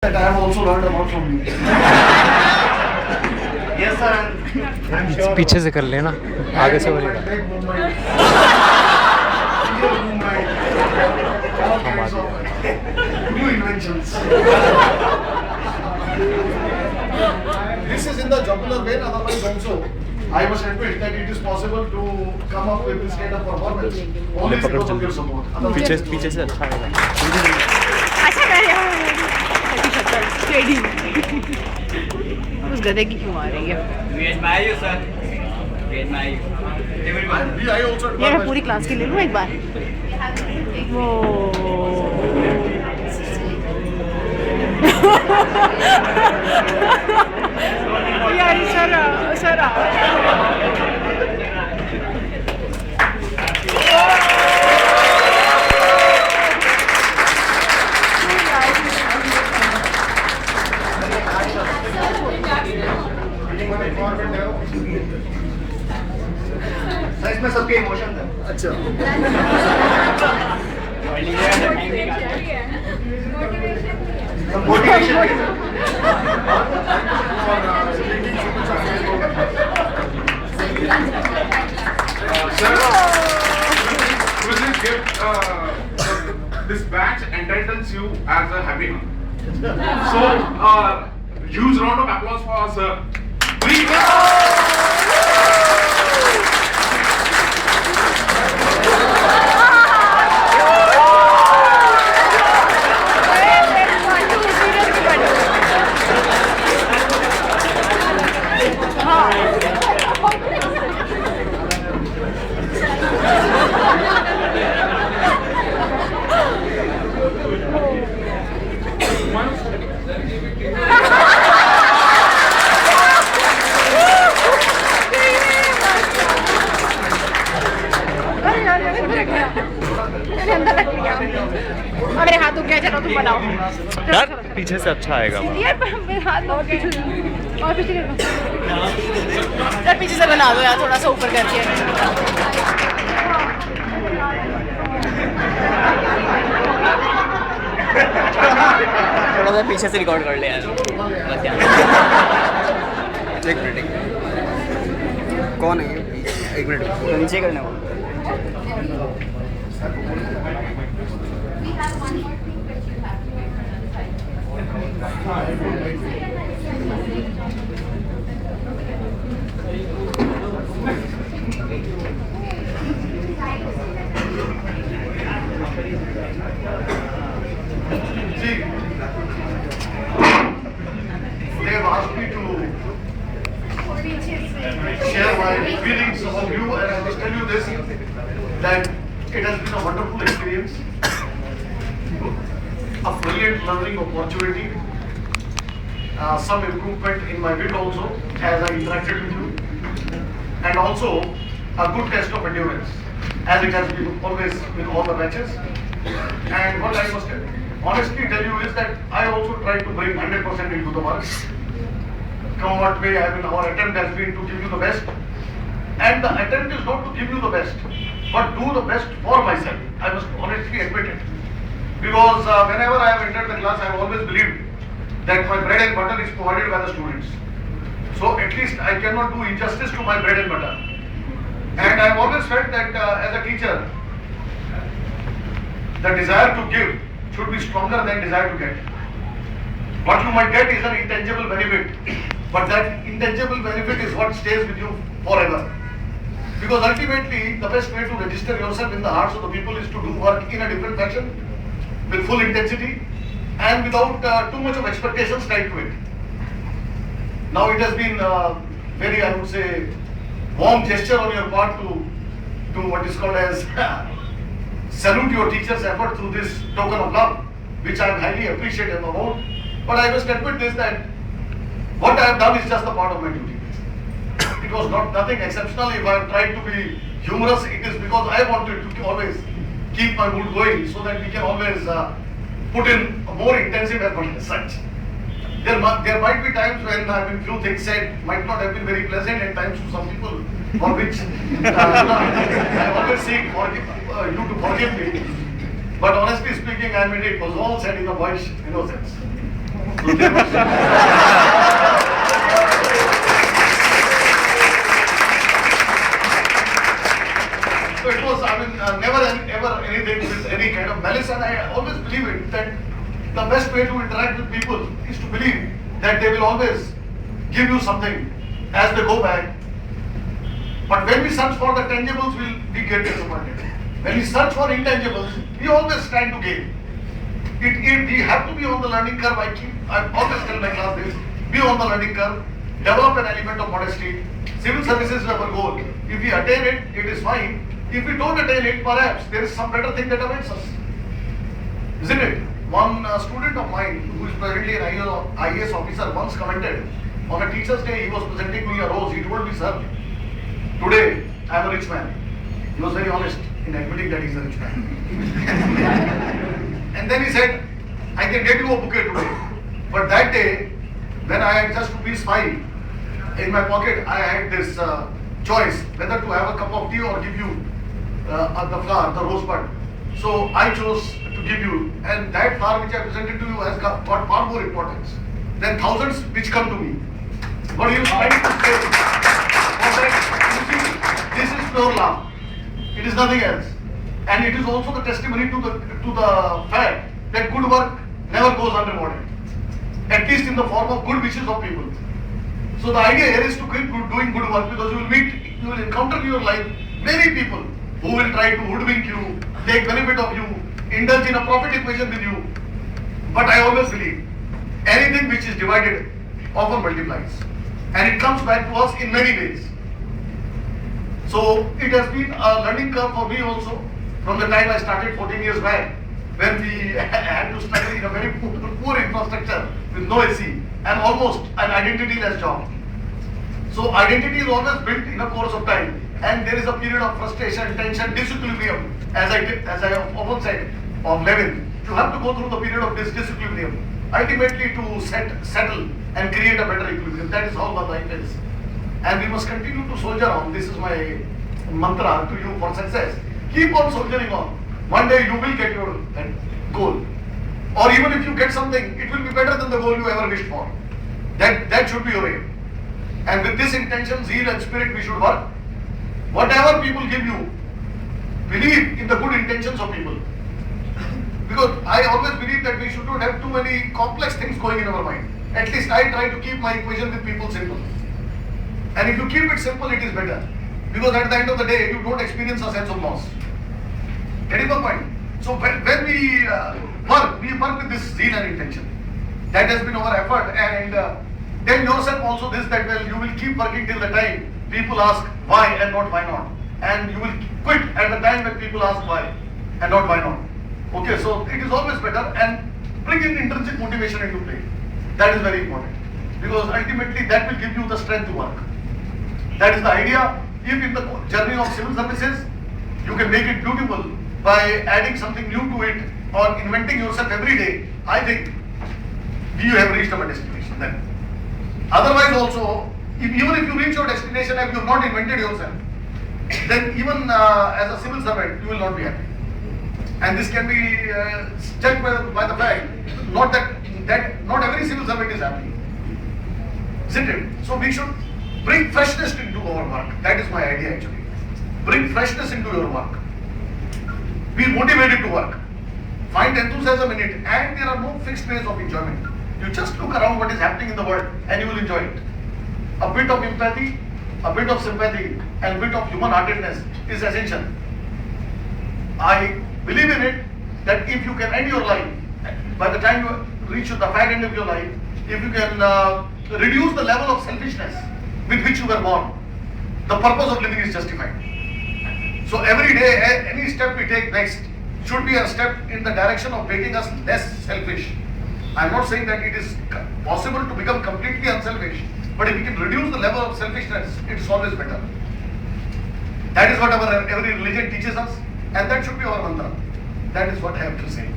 That I have also learned about from you. Yes, sir. I'm sure. पीछे से कर लेना, आगे से बोलेगा. New inventions. This is in the jugular vein. Otherwise, also, I must admit that it is possible to come up with this kind of performance only because of your support. पीछे से अच्छा है. अच्छा कर रहा हूँ उस गधे की क्यों आ रही है? We admire you, sir. We admire you. Everyone. I also ये मैं पूरी क्लास की ले लूँ एक बार. वो यार सर इसमें सबके इमोशन है. अच्छा. Motivation. Sir, will this gift, this badge entitles you as a happy man. So, huge round of applause for us, sir. Please. मेरे हाथ दुख गया. चलो तुम बनाओ यार पीछे से अच्छा आएगा. यार मेरे हाथ दुख गए. और पीछे यार पीछे से बना दो यार, थोड़ा सा ऊपर करके. थोड़ा सा पीछे से रिकॉर्ड कर ले यार. बस यार. एक मिनट. कौन है? एक मिनट. तो नीचे करना वो. See, they have asked me to share my feelings about you, and I must tell you this, that it has been a wonderful experience, a brilliant learning opportunity, some improvement in my wit also as I interacted with you, and also a good test of endurance, as it has been always in all the matches. And what I must honestly tell you is that I also try to bring 100% into the work. Come what may, our attempt has been to give you the best. And the attempt is not to give you the best, but do the best for myself. I must honestly admit it. Because whenever I have entered the class, I have always believed that my bread and butter is provided by the students. So at least I cannot do injustice to my bread and butter. And I have always felt that as a teacher, the desire to give should be stronger than desire to get. What you might get is an intangible benefit, but that intangible benefit is what stays with you forever. Because ultimately, the best way to register yourself in the hearts of the people is to do work in a different fashion, with full intensity, and without too much of expectations tied to it. Now it has been very, I would say, warm gesture on your part to what is called as salute your teacher's effort through this token of love, which I am highly appreciative about. But I must admit this, that what I have done is just a part of my duty. It was nothing exceptional. If I have tried to be humorous, it is because I wanted to always keep my mood going so that we can always put in a more intensive effort as such. There might be times when few things said might not have been very pleasant at times to some people, for which I always seek you to forgive me. But honestly speaking, I mean, it was all said in a boyish innocence. So there was, so it was, I mean, never ever anything with any kind of malice, and I always believe it that the best way to interact with people is to believe that they will always give you something as they go back. But when we search for the tangibles, we get disappointed. When we search for intangibles, we always stand to gain. We have to be on the learning curve. I always tell my class this: be on the learning curve, develop an element of modesty. Civil services is our goal. If we attain it, it is fine. If we don't attain it, perhaps there is some better thing that awaits us. Isn't it? One student of mine, who is presently an IAS officer, once commented on a teacher's day. He was presenting me a rose. He told me, "Sir, today I am a rich man." He was very honest in admitting that he is a rich man. And then he said, "I can get you a bouquet today." But that day, when I had just ₹5 in my pocket, I had this choice whether to have a cup of tea or give you the flower, the rose bud. So I chose to give you, and that flower which I presented to you has got far more importance than thousands which come to me. What he was trying to say was that, you see, this is pure love. It is nothing else. And it is also the testimony to the fact that good work never goes unrewarded, at least in the form of good wishes of people. So the idea here is to keep doing good work, because you will encounter in your life many people who will try to hoodwink you, take benefit of you, indulge in a profit equation with you. But I always believe anything which is divided often multiplies, and it comes back to us in many ways. So it has been a learning curve for me also, from the time I started 14 years back, when we had to study in a very poor infrastructure with no AC and almost an identityless job. So identity is always built in a course of time, and there is a period of frustration, tension, disequilibrium, as I often said of Levin. You have to go through the period of this disequilibrium, ultimately to settle and create a better equilibrium. That is how the life is. And we must continue to soldier on. This is my mantra to you for success. Keep on soldiering on. One day you will get your goal. Or even if you get something, it will be better than the goal you ever wished for. That should be your aim. And with this intention, zeal and spirit, we should work. Whatever people give you, believe in the good intentions of people. Because I always believe that we should not have too many complex things going in our mind. At least I try to keep my equation with people simple. And if you keep it simple, it is better. Because at the end of the day, you don't experience a sense of loss. Getting the point? So when we work with this zeal and intention. That has been our effort. And tell yourself also this, that well, you will keep working till the time people ask why and not why not. And you will quit at the time when people ask why and not why not. Okay, so it is always better, and bring in intrinsic motivation into play. That is very important. Because ultimately that will give you the strength to work. That is the idea. If in the journey of civil services, you can make it beautiful by adding something new to it or inventing yourself every day, I think you have reached our destination then. Otherwise also, even if you reach your destination and you have not invented yourself, then even as a civil servant, you will not be happy. And this can be checked by the fact, not that not every civil servant is happy. Isn't it? So we should bring freshness into our work. That is my idea actually. Bring freshness into your work. Be motivated to work. Find enthusiasm in it, and there are no fixed ways of enjoyment. You just look around what is happening in the world and you will enjoy it. A bit of empathy, a bit of sympathy, and a bit of human-heartedness is essential. I believe in it that if you can end your life, by the time you reach the fag end of your life, if you can reduce the level of selfishness with which you were born, the purpose of living is justified. So every day, any step we take next should be a step in the direction of making us less selfish. I am not saying that it is possible to become completely unselfish, but if we can reduce the level of selfishness, it is always better. That is what every religion teaches us, and that should be our mantra. That is what I have to say.